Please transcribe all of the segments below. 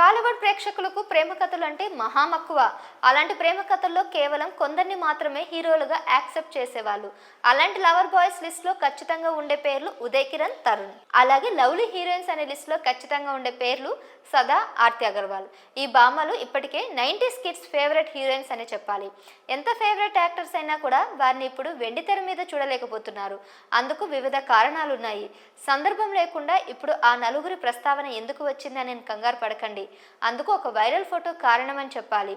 టాలీవుడ్ ప్రేక్షకులకు ప్రేమ కథలు అంటే మహామక్కువ. అలాంటి ప్రేమ కథల్లో కేవలం కొందరిని మాత్రమే హీరోలుగా యాక్సెప్ట్ చేసేవాళ్ళు. అలాంటి లవర్ బాయ్స్ లిస్ట్ లో ఖచ్చితంగా ఉండే పేర్లు ఉదయ్ కిరణ్, తరుణ్. అలాగే లవ్లీ హీరోయిన్స్ అనే లిస్ట్ లో ఖచ్చితంగా ఉండే పేర్లు సదా, ఆర్తి అగర్వాల్. ఈ భామలు ఇప్పటికే 90s కిడ్స్ ఫేవరెట్ హీరోయిన్స్ అని చెప్పాలి. ఎంత ఫేవరెట్ యాక్టర్స్ అయినా కూడా వారిని ఇప్పుడు వెండితెర మీద చూడలేకపోతున్నారు. అందుకు వివిధ కారణాలున్నాయి. సందర్భం లేకుండా ఇప్పుడు ఆ నలుగురి ప్రస్తావన ఎందుకు వచ్చిందని కంగారు పడకండి. అందుకు ఒక వైరల్ ఫోటో కారణమని చెప్పాలి.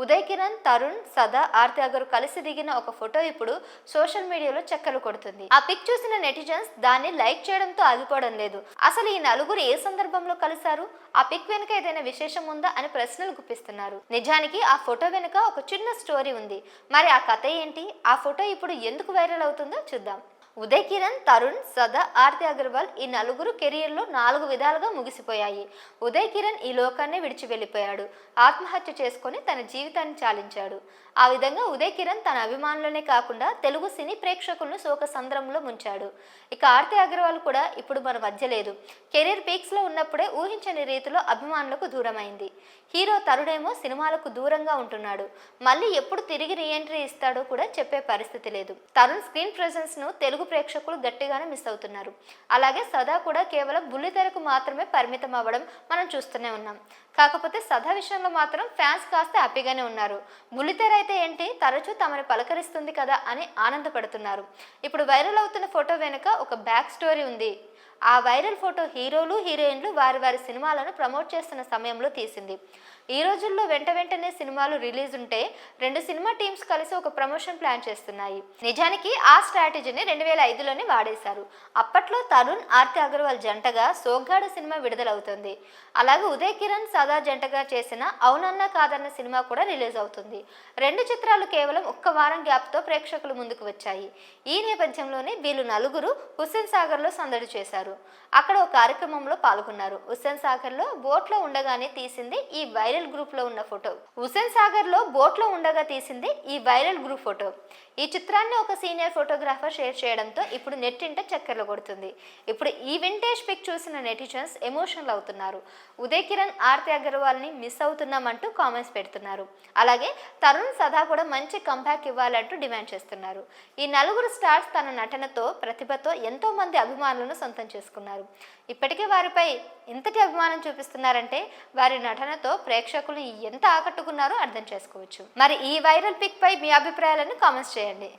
ఉదయ్ కిరణ్, తరుణ్, సదా, ఆర్తి అగర్ కలిసి దిగిన ఒక ఫోటో ఇప్పుడు సోషల్ మీడియాలో చక్కర్లు కొడుతుంది. ఆ పిక్ చూసిన నెటిజన్స్ దాన్ని లైక్ చేయడంతో ఆగిపోవడం లేదు. అసలు ఈ నలుగురు ఏ సందర్భంలో కలిశారు, ఆ పిక్ వెనుక ఏదైనా విశేషం ఉందా అని ప్రశ్నలు గుప్పిస్తున్నారు. నిజానికి ఆ ఫోటో వెనుక ఒక చిన్న స్టోరీ ఉంది. మరి ఆ కథ ఏంటి, ఆ ఫోటో ఇప్పుడు ఎందుకు వైరల్ అవుతుందో చూద్దాం. ఉదయ్ కిరణ్, తరుణ్, సదా, ఆర్తి అగర్వాల్ ఈ నలుగురు కెరియర్లో 4 విధాలుగా ముగిసిపోయాయి. ఉదయ్ కిరణ్ ఈ లోకాన్ని విడిచి వెళ్ళిపోయాడు. ఆత్మహత్య చేసుకుని తన జీవితాన్ని చాలించాడు. ఆ విధంగా ఉదయ్ కిరణ్ తన అభిమానులనే కాకుండా తెలుగు సినీ ప్రేక్షకులను శోక సంద్రంలో ముంచాడు. ఇక ఆర్తి అగర్వాల్ కూడా ఇప్పుడు మన మధ్య లేదు. కెరీర్ పీక్స్ లో ఉన్నప్పుడే ఊహించని రీతిలో అభిమానులకు దూరమైంది. హీరో తరుణేమో సినిమాలకు దూరంగా ఉంటున్నాడు. మళ్ళీ ఎప్పుడు తిరిగి రీఎంట్రీ ఇస్తాడో కూడా చెప్పే పరిస్థితి లేదు. తరుణ్ స్క్రీన్ ప్రెజెన్స్ ను తెలుగు ప్రేక్షకులు గట్టిగానే మిస్ అవుతున్నారు. అలాగే సదా కూడా కేవలం బుల్లితెరకు మాత్రమే పరిమితం అవ్వడం మనం చూస్తూనే ఉన్నాం. కాకపోతే సదా విషయంలో మాత్రం ఫ్యాన్స్ కాస్త హ్యాపీగానే ఉన్నారు. బుల్లితెర అయితే ఏంటి, తరచూ తమని పలకరిస్తుంది కదా అని ఆనందపడుతున్నారు. ఇప్పుడు వైరల్ అవుతున్న ఫోటో వెనుక ఒక బ్యాక్ స్టోరీ ఉంది. ఆ వైరల్ ఫోటో హీరోలు, హీరోయిన్లు వారి వారి సినిమాలను ప్రమోట్ చేస్తున్న సమయంలో తీసింది. ఈ రోజుల్లో వెంటనే సినిమాలు రిలీజ్ ఉంటే 2 సినిమా టీమ్స్ కలిసి ఒక ప్రమోషన్ ప్లాన్ చేస్తున్నాయి. నిజానికి ఆ స్ట్రాటజీని 2005లోనే వాడేశారు. అప్పట్లో తరుణ్, ఆర్తి అగర్వాల్ జంటగా సోగ్గాడు సినిమా విడుదలవుతుంది. అలాగే ఉదయ్ కిరణ్, సదా జంటగా చేసిన అవునన్నా కాదన్న సినిమా కూడా రిలీజ్ అవుతుంది. 2 చిత్రాలు కేవలం 1 వారం గ్యాప్తో ప్రేక్షకుల ముందుకు వచ్చాయి. ఈ నేపథ్యంలోనే వీళ్ళు నలుగురు హుస్సేన్ సాగర్లో సందడి చేశారు. అక్కడ ఒక కార్యక్రమంలో పాల్గొన్నారు. హుస్సేన్ సాగర్లో బోట్లో ఉండగానే తీసింది ఈ వైరల్ గ్రూప్ లో ఉన్న ఫోటో. హుస్సేన్ సాగర్ లో బోట్ లో ఉండగా తీసింది ఈ వైరల్ గ్రూప్ ఫోటో. ఈ చిత్రాన్ని ఒక సీనియర్ ఫోటోగ్రాఫర్ షేర్ చేయడంతో ఇప్పుడు నెట్టింట చక్కర్లు కొడుతుంది. ఇప్పుడు ఈ వింటేజ్ పిక్ చూసిన నెటిజన్స్ ఎమోషనల్ అవుతున్నారు. ఉదయ్ కిరణ్, ఆర్తి అగర్వాల్ ని మిస్ అవుతున్నామంటూ కామెంట్స్ పెడుతున్నారు. అలాగే తరుణ్, సదా కూడా మంచి కంబ్యాక్ ఇవ్వాలంటూ డిమాండ్ చేస్తున్నారు. ఈ నలుగురు స్టార్స్ తన నటనతో, ప్రతిభతో ఎంతో మంది అభిమానులను సొంతం చేసుకున్నారు. ఇప్పటికే వారిపై ఇంతటి అభిమానం చూపిస్తున్నారంటే వారి నటనతో ప్రేక్షకులు ఎంత ఆకట్టుకున్నారో అర్థం చేసుకోవచ్చు. మరి ఈ వైరల్ పిక్ పై మీ అభిప్రాయాలను కామెంట్స్ చేయండి.